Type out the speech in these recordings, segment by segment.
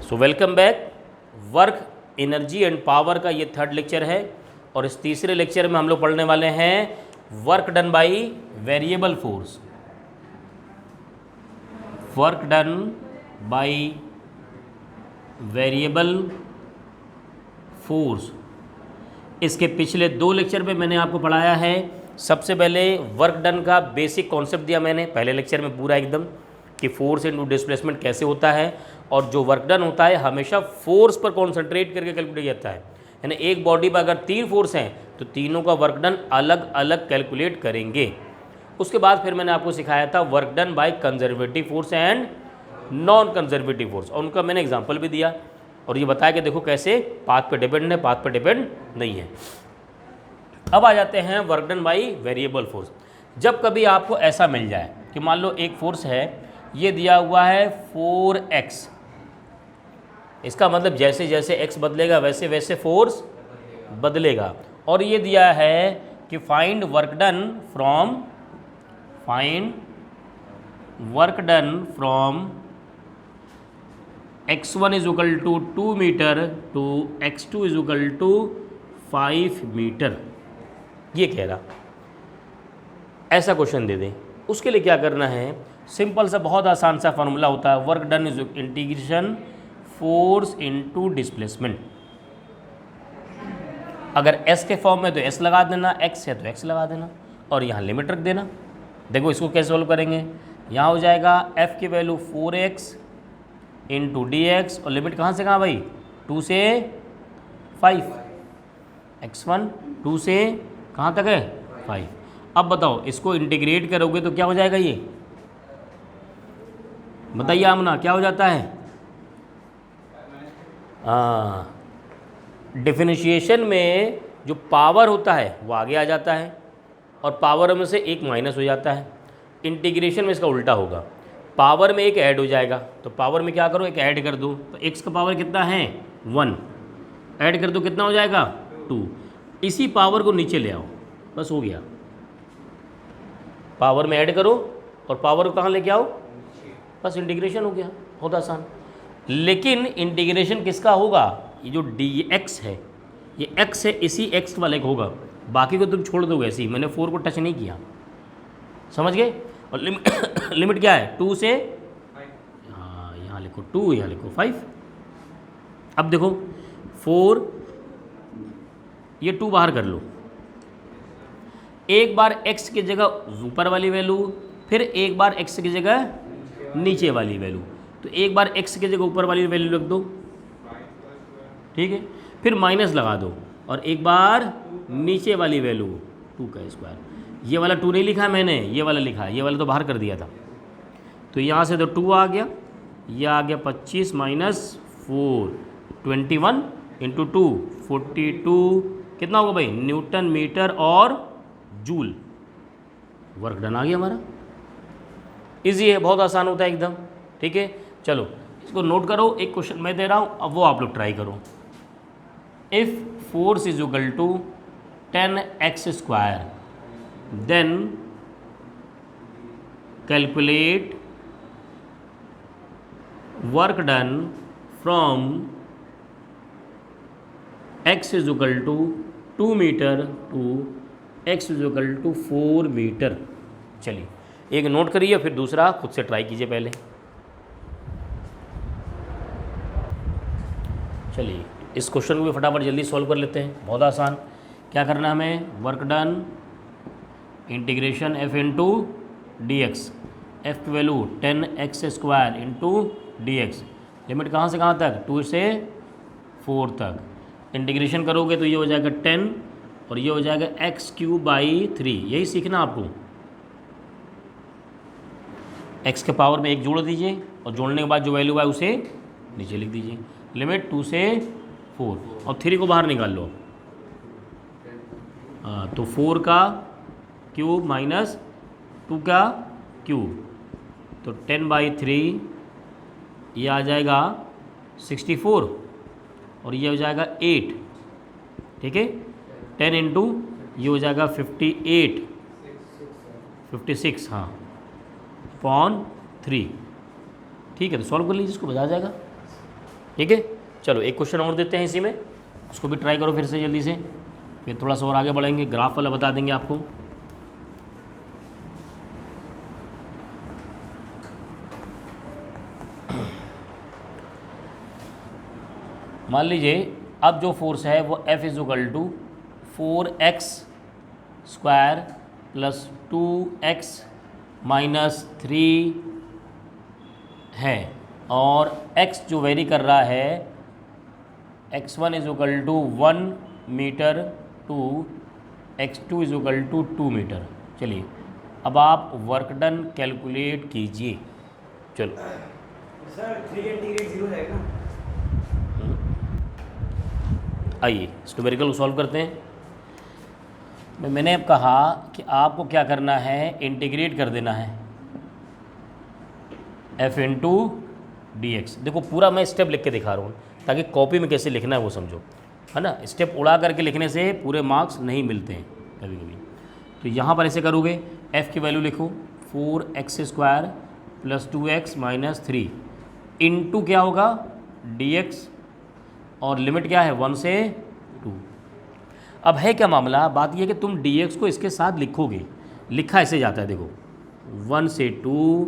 So welcome back. Work, energy and power का ये third lecture है और इस तीसरे लेक्चर में हम लोग पढ़ने वाले हैं work done by variable force. Work done by variable force. इसके पिछले दो लेक्चर में मैंने आपको पढ़ाया है। सबसे पहले वर्क डन का बेसिक कॉन्सेप्ट दिया मैंने पहले लेक्चर में पूरा एकदम, कि फोर्स इनटू डिस्प्लेसमेंट कैसे होता है, और जो वर्क डन होता है हमेशा फोर्स पर कॉन्सेंट्रेट करके कैलकुलेट जाता है। यानी एक बॉडी पर अगर 3 फोर्स हैं तो तीनों का वर्क डन अलग अलग कैलकुलेट करेंगे। उसके बाद फिर मैंने आपको सिखाया था work done by conservative force and non conservative force, और उनका मैंने एग्जाम्पल भी दिया और ये बताया कि देखो कैसे पाथ पर डिपेंड है, पाथ पर डिपेंड नहीं है। अब आ जाते हैं work done by variable force. जब कभी आपको ऐसा मिल जाए कि मान लो एक फोर्स है, ये दिया हुआ है 4x, इसका मतलब जैसे जैसे x बदलेगा वैसे वैसे फोर्स बदलेगा, और ये दिया है कि find work done from x1 is equal to 2 metre to x2 is equal to 5 metre. ये कह रहा, ऐसा क्वेश्चन दे दें। उसके लिए क्या करना है, सिंपल सा बहुत आसान सा फार्मूला होता है, work done is integration force into displacement. अगर s के फॉर्म में तो s लगा देना, x है तो x लगा देना, और यहाँ लिमिट रख देना। देखो इसको कैसे सॉल्व करेंगे, यहाँ हो जाएगा f की वैल्यू 4x इंटू dx, और लिमिट कहाँ से कहाँ भाई, 2 से 5, x1 2 से कहाँ तक है 5। अब बताओ इसको इंटीग्रेट करोगे तो क्या हो जाएगा, ये बताइए आमना क्या हो जाता है। डिफरेंशिएशन में जो पावर होता है वो आगे आ जाता है और पावर में से एक माइनस हो जाता है। इंटीग्रेशन में इसका उल्टा होगा, पावर में एक ऐड हो जाएगा, तो पावर में क्या करो, एक ऐड कर दो, तो x का पावर कितना है 1, ऐड कर दो कितना हो जाएगा 2। इसी पावर को नीचे ले आओ, बस हो गया। पावर में ऐड करो और पावर को कहाँ लेके आओ, बस इंटीग्रेशन हो गया, बहुत आसान। लेकिन इंटीग्रेशन किसका होगा, ये जो dx है ये x है, इसी x वाले का होगा, बाकी को तुम छोड़ दोगे ऐसे ही। मैंने 4 को टच नहीं किया, समझ गए। और लिमिट क्या है 2 से, हाँ यहाँ लिखो 2, यहाँ लिखो 5। अब देखो 4, ये 2 बाहर कर लो, एक बार x की जगह ऊपर वाली वैल्यू, फिर एक बार x की जगह नीचे वाली वैल्यू, तो एक बार x की जगह ऊपर वाली वैल्यू रख दो, ठीक है, फिर माइनस लगा दो, और एक बार नीचे वाली वैल्यू 2 का स्क्वायर। ये वाला 2 नहीं लिखा मैंने, ये वाला लिखा है, ये वाला तो बाहर कर दिया था। तो यहाँ से तो 2 आ गया, ये आ गया 25 माइनस 4, 21 इंटू 2 42, कितना होगा भाई न्यूटन मीटर और जूल। वर्क डन आ गया हमारा। इजी है, बहुत आसान होता है एकदम, ठीक है। चलो इसको नोट करो, एक क्वेश्चन मैं दे रहा हूँ, अब वो आप लोग ट्राई करो। If force is equal to 10x square then calculate work done from x is equal to 2 metre to x is equal to 4 metre. चलिए एक नोट करिए, फिर दूसरा खुद से ट्राई कीजिए पहले। चलिए इस क्वेश्चन को भी फटाफट जल्दी सॉल्व कर लेते हैं, बहुत आसान। क्या करना है हमें, work done integration f into d x, f की value 10x square into d x, limit कहाँ से कहाँ तक 2 से 4 तक। इंटीग्रेशन करोगे तो ये हो जाएगा 10 और ये हो जाएगा x³/3। यही सीखना आपको, x के पावर में 1 जोड़ दीजिए और जोड़ने के बाद जो वैल्यू है उसे नीचे लिख दीजिए। लिमिट 2 से 4 और 3 को बाहर निकाल लो, तो 4 का क्यूब माइनस 2 का क्यूब, तो 10/3 ये आ जाएगा 64 और ये हो जाएगा 8, ठीक है। 10 इंटू ये हो जाएगा 56, हाँ, अपॉन 3, ठीक है। तो सॉल्व कर लीजिए, इसको बता जाएगा। ठीक है, चलो एक क्वेश्चन और देते हैं इसी में, उसको भी ट्राई करो फिर से जल्दी से, फिर थोड़ा सा और आगे बढ़ेंगे, ग्राफ वाला बता देंगे आपको। मान लीजिए अब जो फोर्स है वो F is equal to 4x square plus 2x minus 3 है, और x जो वेरी कर रहा है x1 is equal to 1 metre to x2 is equal to 2 metre. चलिए अब आप वर्क डन कैलकुलेट कीजिए। चलो सर 3 इंटीग्रेट 0 है ना? आइए इस न्यूमेरिकल को सॉल्व करते हैं। मैंने अब कहा कि आपको क्या करना है, इंटीग्रेट कर देना है f इंटू डी एक्स। देखो पूरा मैं स्टेप लिख के दिखा रहा हूँ ताकि कॉपी में कैसे लिखना है वो समझो, है ना। स्टेप उड़ा करके लिखने से पूरे मार्क्स नहीं मिलते हैं कभी कभी। तो यहाँ पर ऐसे करोगे, f की वैल्यू लिखो 4x square plus 2x minus 3 into क्या होगा dx, और लिमिट क्या है 1 से 2। अब है क्या मामला, बात यह कि तुम dx को इसके साथ लिखोगे, लिखा ऐसे जाता है देखो 1 से 2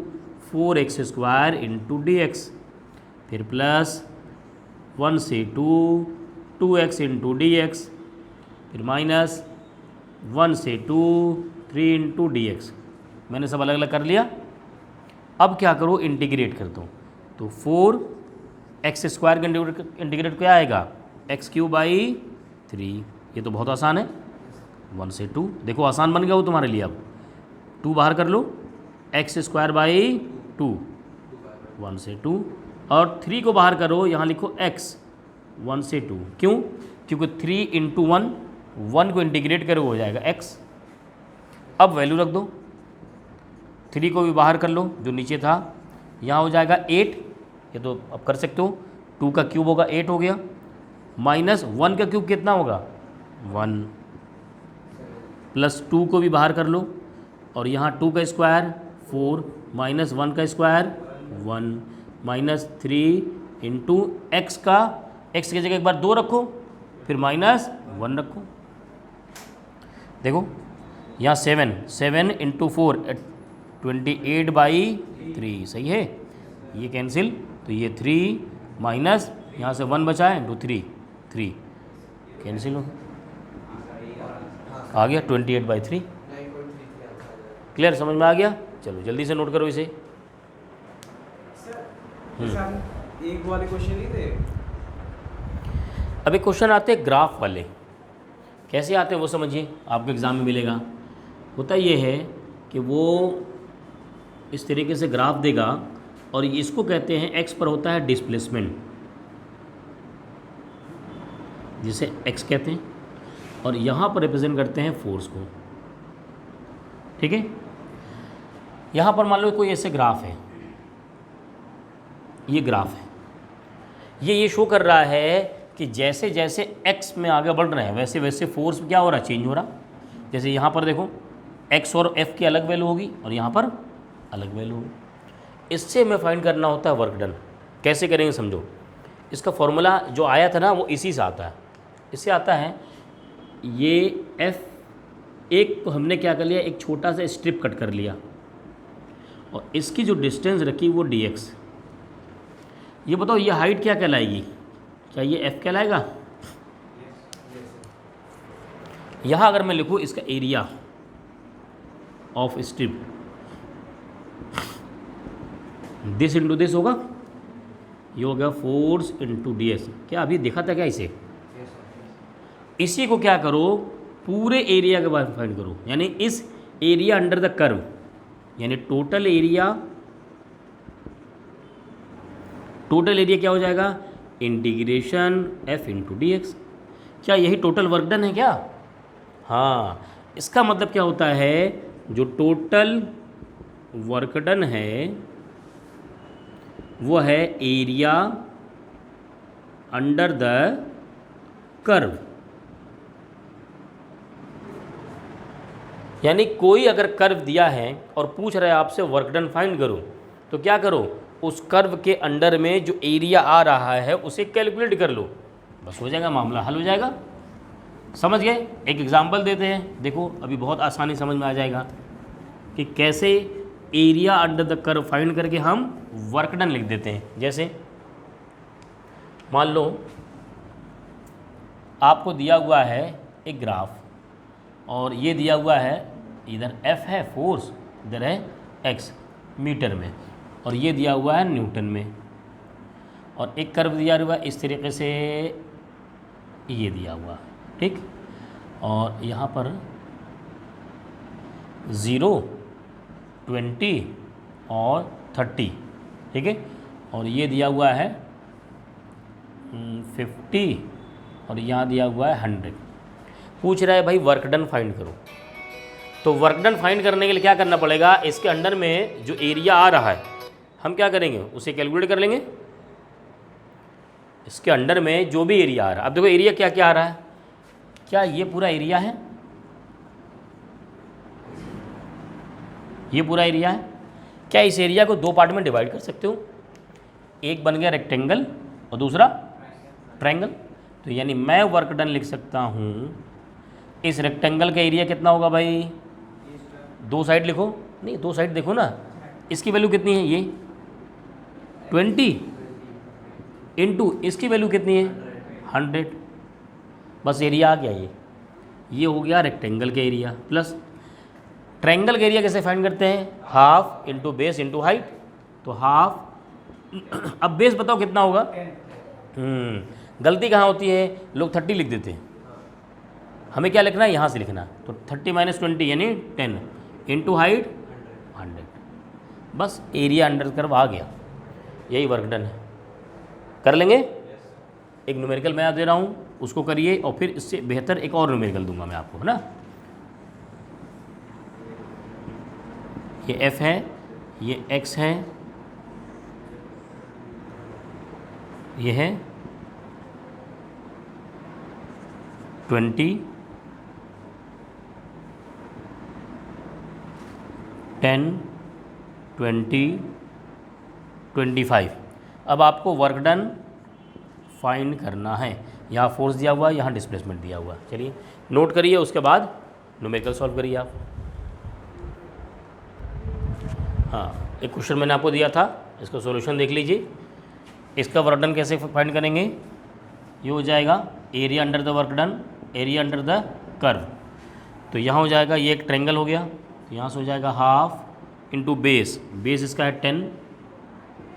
4x square into d x, फिर प्लस 1 से 2 2x इंटू डी एक्स, फिर माइनस 1 से 2 3 इंटू डी एक्स। मैंने सब अलग अलग कर लिया। अब क्या करो, इंटीग्रेट कर दो। तो 4x स्क्वायर का इंटीग्रेट क्या आएगा एक्स क्यूब बाई 3। ये तो बहुत आसान है, 1 से 2 देखो आसान बन गया वो तुम्हारे लिए। अब 2 बाहर कर लो, एक्स स्क्वायर बाई 2 1 से 2, और 3 को बाहर करो, यहाँ लिखो x 1 से 2। क्यों, क्योंकि 3 इंटू 1 को इंटीग्रेट करो हो जाएगा x। अब वैल्यू रख दो, 3 को भी बाहर कर लो जो नीचे था, यहाँ हो जाएगा 8। ये तो अब कर सकते हो, 2 का क्यूब होगा 8 हो गया, माइनस 1 का क्यूब कितना होगा 1, प्लस 2 को भी बाहर कर लो, और यहाँ 2 का स्क्वायर 4 माइनस 1 का स्क्वायर 1 माइनस 3 इंटू एक्स का, एक्स की जगह एक बार 2 रखो, फिर माइनस 1 रखो। देखो यहाँ 7 इंटू 4 28 बाई 3 सही है, ये कैंसिल, तो ये 3 माइनस यहाँ से 1 बचा है तो 3 कैंसिल हो आ गया 28 बाई 3। क्लियर, समझ में आ गया। चलो जल्दी से नोट करो इसे। एक वाले क्वेश्चन नहीं थे, अभी क्वेश्चन आते हैं ग्राफ वाले। कैसे आते हैं वो समझिए, आपको एग्ज़ाम में मिलेगा। होता ये है कि वो इस तरीके से ग्राफ देगा, और इसको कहते हैं एक्स पर होता है डिस्प्लेसमेंट, जिसे एक्स कहते हैं, और यहाँ पर रिप्रेजेंट करते हैं फोर्स को। ठीक है, यहाँ पर मान लो कोई ऐसे ग्राफ है, ये ग्राफ है, ये शो कर रहा है कि जैसे जैसे x में आगे बढ़ रहे हैं वैसे वैसे फोर्स क्या हो रहा है, चेंज हो रहा। जैसे यहाँ पर देखो x और f की अलग वैल्यू होगी और यहाँ पर अलग वैल्यू होगी। इससे हमें फाइंड करना होता है वर्क डन। कैसे करेंगे समझो, इसका फॉर्मूला जो आया था ना वो इसी से आता है। इससे आता है ये f एक को हमने क्या कर लिया, एक छोटा सा स्ट्रिप कट कर लिया, और इसकी जो डिस्टेंस रखी वो dx। ये बताओ ये हाइट क्या कहलाएगी, क्या ये f कहलाएगा? यहाँ अगर मैं लिखूँ इसका area of strip, this into this होगा, ये हो गया फोर्स इंटू डी एस। क्या अभी देखा था क्या इसे? इसी को क्या करो, पूरे एरिया के बाद फाइंड करो, यानी इस एरिया अंडर द कर्व, यानी टोटल एरिया क्या हो जाएगा, integration f into d x. क्या यही टोटल वर्क डन है क्या? हाँ, इसका मतलब क्या होता है, जो टोटल वर्क डन है वो है एरिया अंडर द कर्व। यानी कोई अगर कर्व दिया है और पूछ रहा है आपसे वर्क डन फाइंड करो, तो क्या करो, उस कर्व के अंडर में जो एरिया आ रहा है उसे कैलकुलेट कर लो, बस हो जाएगा, मामला हल हो जाएगा। समझ गए? एक एग्जांपल देते हैं, देखो अभी बहुत आसानी समझ में आ जाएगा कि कैसे area under the curve find करके हम वर्क डन लिख देते हैं। जैसे मान लो आपको दिया हुआ है एक ग्राफ और ये दिया हुआ है, इधर F है फोर्स, इधर है x मीटर में, और ये दिया हुआ है न्यूटन में, और एक कर्व दिया हुआ है इस तरीके से, ये दिया हुआ, ठीक। और यहाँ पर 0, 20 और 30, ठीक है, और ये दिया हुआ है 50 और यहाँ दिया हुआ है 100। पूछ रहा है भाई वर्क डन फाइंड करो, तो वर्क डन फाइंड करने के लिए क्या करना पड़ेगा, इसके अंडर में जो एरिया आ रहा है हम क्या करेंगे, उसे कैलकुलेट कर लेंगे। इसके अंडर में जो भी एरिया आ रहा है, अब देखो एरिया क्या क्या आ रहा है, क्या ये पूरा एरिया है, ये पूरा एरिया है। क्या इस एरिया को दो पार्ट में डिवाइड कर सकते हो, एक बन गया रेक्टेंगल और दूसरा ट्रायंगल, तो यानी मैं वर्क डन लिख सकता हूँ, इस रेक्टेंगल का एरिया कितना होगा भाई, दो साइड लिखो, नहीं दो साइड देखो ना, इसकी वैल्यू कितनी है, ये 20 इंटू इसकी वैल्यू कितनी है 100, बस एरिया आ गया ये हो गया रेक्टेंगल का एरिया। प्लस ट्रायंगल का एरिया कैसे फाइंड करते हैं, half into base into height, तो हाफ, अब बेस बताओ कितना होगा, गलती कहाँ होती है, लोग 30 लिख देते हैं, हमें क्या लिखना है, यहाँ से लिखना, तो 30 - 20 यानी 10 इंटू हाइट 100, बस एरिया अंडर कर्व आ गया, यही वर्क डन है। कर लेंगे? एक न्यूमेरिकल मैं दे रहा हूँ, उसको करिए, और फिर इससे बेहतर एक और न्यूमेरिकल दूंगा मैं आपको, है ना। ये F है, ये X है, ये है 20, 10, 20, 25। अब आपको वर्क डन फाइंड करना है, यहाँ फोर्स दिया हुआ है, यहाँ डिस्प्लेसमेंट दिया हुआ है। चलिए नोट करिए, उसके बाद न्यूमेरिकल सॉल्व करिए आप। हाँ, एक क्वेश्चन मैंने आपको दिया था, इसका सॉल्यूशन देख लीजिए। इसका वर्क डन कैसे फाइंड करेंगे, ये हो जाएगा area under the work done, area under the curve, तो यहाँ हो जाएगा, ये एक ट्रायंगल हो गया, तो यहाँ से हो जाएगा हाफ इंटू बेस, बेस इसका है 10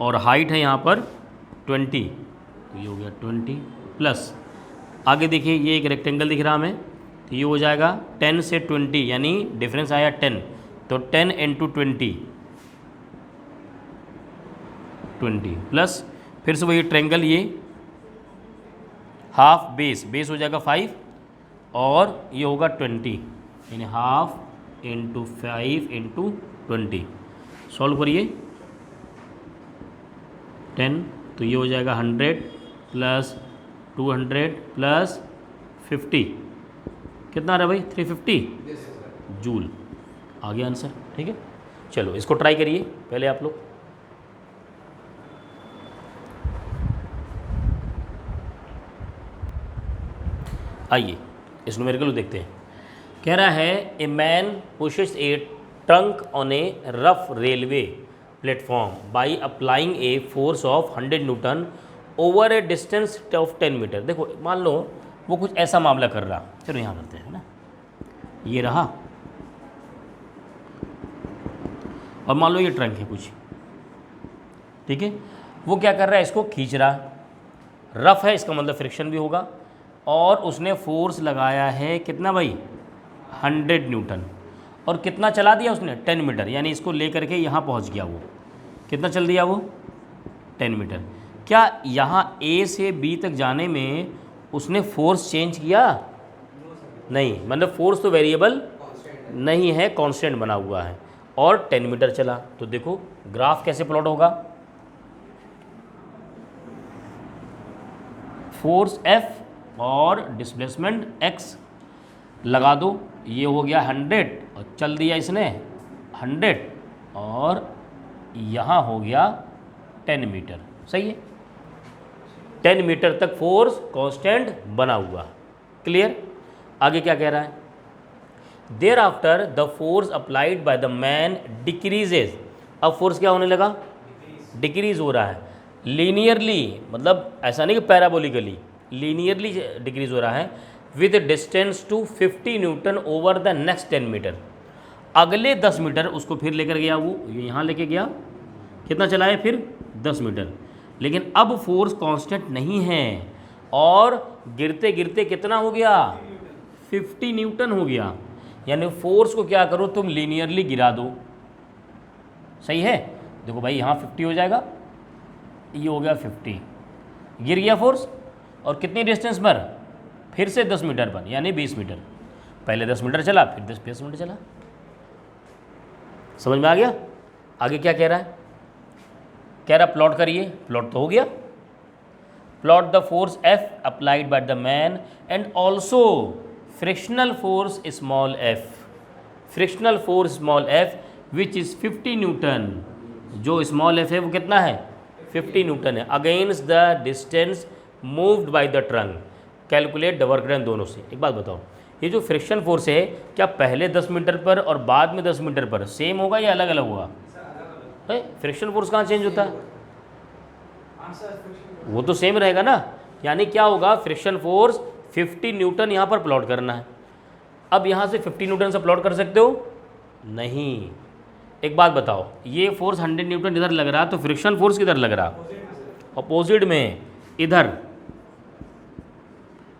और हाइट है यहाँ पर 20, तो ये हो गया 20 प्लस, आगे देखिए ये एक रेक्टेंगल दिख रहा हमें, तो ये हो जाएगा 10 से 20 यानी डिफरेंस आया 10, तो 10 इंटू 20 प्लस फिर से वही ट्रायंगल, ये हाफ बेस, बेस हो जाएगा 5 और ये होगा 20 यानी हाफ इंटू 5 इंटू 20। सॉल्व करिए 10, तो ये हो जाएगा 100 प्लस 200 प्लस 50, कितना आ रहा है भाई 350 जूल, आ गया आंसर। ठीक है, चलो इसको ट्राई करिए पहले आप लोग। आइए इस न्यूमेरिकल को देखते हैं। कह रहा है a man pushes a trunk on a rough railway platform by applying a force of 100 newton over a distance of 10 metre. देखो मान लो वो कुछ ऐसा मामला कर रहा, चलो यहाँ करते हैं ना, ये रहा और मान लो ये ट्रंक है कुछ, ठीक है, वो क्या कर रहा है, इसको खींच रहा, रफ है इसका मतलब फ्रिक्शन भी होगा, और उसने फोर्स लगाया है कितना भाई 100 न्यूटन, और कितना चला दिया उसने 10 मीटर, यानी इसको लेकर के यहाँ पहुँच गया, वो कितना चल दिया वो 10 मीटर। क्या यहाँ A से B तक जाने में उसने फोर्स चेंज किया? नहीं, मतलब फोर्स तो वेरिएबल नहीं है, कांस्टेंट बना हुआ है, और 10 मीटर चला। तो देखो ग्राफ कैसे प्लॉट होगा, फोर्स F और डिस्प्लेसमेंट x लगा दो, ये हो गया 100 और चल दिया इसने 100, और यहाँ हो गया 10 मीटर। सही है, 10 मीटर तक फोर्स कांस्टेंट बना हुआ। क्लियर। आगे क्या कह रहा है, thereafter the force applied by the man decreases. अब फोर्स क्या होने लगा, डिक्रीज हो रहा है लीनियरली, मतलब ऐसा नहीं कि पैराबोलिकली, लीनियरली डिक्रीज हो रहा है with distance to 50 newton over the next 10 metre. अगले 10 मीटर उसको फिर लेकर गया, वो यहाँ लेके गया, कितना चलाए फिर 10 मीटर, लेकिन अब फोर्स कांस्टेंट नहीं है और गिरते गिरते कितना हो गया, 50 न्यूटन हो गया। यानी फोर्स को क्या करो तुम, लीनियरली गिरा दो। सही है, देखो भाई यहाँ 50 हो जाएगा, ये हो गया 50, गिर गया फोर्स, और कितनी डिस्टेंस पर, फिर से 10 मीटर पर, यानी 20 मीटर। पहले 10 मीटर चला, फिर 10 मीटर चला। समझ में आ गया। आगे क्या कह रहा है, कह रहा प्लॉट करिए, प्लॉट तो हो गया। Plot the force F applied by the man and also frictional force small f, frictional force small f which is 50 Newton. जो स्मॉल f है वो कितना है, 50 न्यूटन है, against the distance moved by the trunk. Calculate the work done दोनों से। एक बात बताओ, ये जो फ्रिक्शन फोर्स है क्या पहले 10 मीटर पर और बाद में 10 मीटर पर सेम होगा या अलग अलग होगा? फ्रिक्शन फोर्स कहाँ चेंज होता है? वो तो सेम रहेगा ना। यानी क्या होगा, फ्रिक्शन फोर्स 50 न्यूटन यहाँ पर प्लॉट करना है। अब यहाँ से 50 न्यूटन से प्लॉट कर सकते हो? नहीं। एक बात बताओ, ये फोर्स 100 न्यूटन इधर लग रहा है, तो फ्रिक्शन फोर्स किधर लग रहा? अपोजिट में, इधर।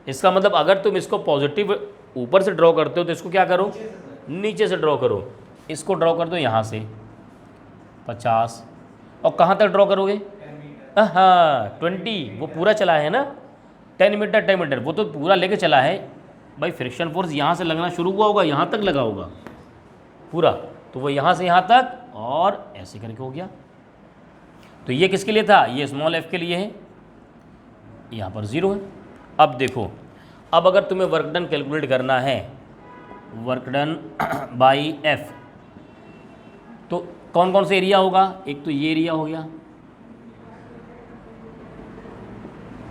इसका मतलब अगर तुम इसको पॉजिटिव ऊपर से ड्रॉ करते हो तो इसको क्या करो, नीचे से ड्रॉ करो। इसको ड्रॉ कर दो यहाँ से 50, और कहाँ तक ड्रॉ करोगे? हाँ 20, वो पूरा चला है ना, 10 मीटर 10 मीटर, वो तो पूरा लेके चला है भाई। फ्रिक्शन फोर्स यहाँ से लगना शुरू हुआ होगा, यहाँ तक लगा होगा पूरा, तो वो यहाँ से यहाँ तक और ऐसे करके हो गया। तो ये किसके लिए था? ये स्मॉल f के लिए है, यहाँ पर 0 है। अब देखो, अब अगर तुम्हें वर्क डन कैलकुलेट करना है, वर्क डन बाई f, तो कौन कौन सा एरिया होगा? एक तो ये एरिया हो गया,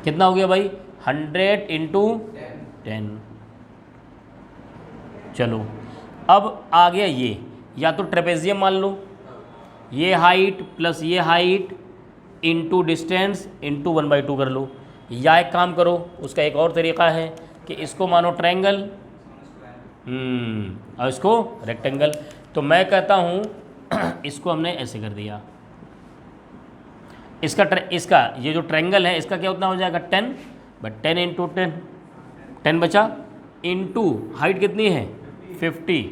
कितना हो गया भाई? 100 इंटू 10। चलो अब आ गया ये, या तो ट्रेपेजियम मान लो, ये हाइट प्लस ये हाइट इंटू डिस्टेंस इंटू 1/2 कर लो, या एक काम करो, उसका एक और तरीका है कि इसको मानो ट्रायंगल, और इसको रेक्टेंगल। तो मैं कहता हूँ इसको हमने ऐसे कर दिया, इसका ये जो ट्रायंगल है इसका क्या उतना हो जाएगा 10, बट 10 इंटू 10, 10 बचा, इंटू हाइट कितनी है 50,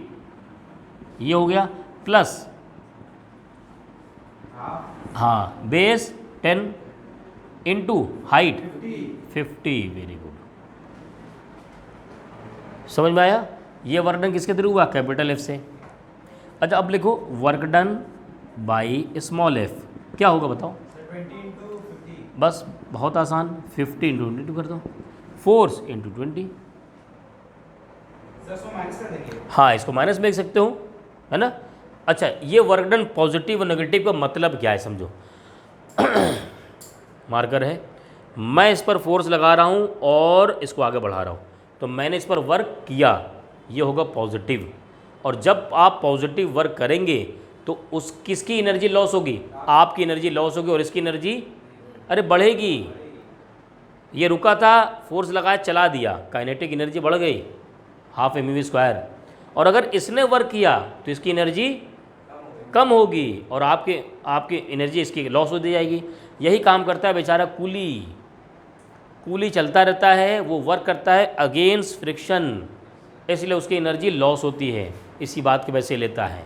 ये हो गया, प्लस हाँ base 10 into height 50। Very good, समझ में आया? ये वर्क डन किसके थ्रू हुआ? कैपिटल F से। अच्छा अब लिखो work done by small f, क्या होगा बताओ? 20 इंटू 50। बस बहुत आसान, 50 इंटू 22 कर दो, फोर्स इंटू 20। सर इसको माइनस कर देंगे? हाँ इसको माइनस में लिख सकते हो, है ना। अच्छा ये वर्क डन पॉजिटिव और नेगेटिव का मतलब क्या है समझो। मार्कर है, मैं इस पर फोर्स लगा रहा हूँ और इसको आगे बढ़ा रहा हूँ, तो मैंने इस पर वर्क किया, ये होगा पॉजिटिव। और जब आप पॉजिटिव वर्क करेंगे तो उस किसकी एनर्जी लॉस होगी? आपकी एनर्जी लॉस होगी, और इसकी एनर्जी अरे बढ़ेगी। ये रुका था, फोर्स लगाया, चला दिया, काइनेटिक एनर्जी बढ़ गई 12 mv²। और अगर इसने वर्क किया तो इसकी एनर्जी कम होगी, और आपकी एनर्जी इसकी लॉस हो दी जाएगी। यही काम करता है बेचारा कूली। कूली चलता रहता है, वो वर्क करता है अगेंस्ट फ्रिक्शन, इसलिए उसकी एनर्जी लॉस होती है, इसी बात के वजह से लेता है।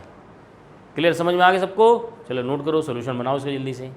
क्लियर, समझ में आ गया सबको? चलो नोट करो, सोल्यूशन बनाओ इसका जल्दी से।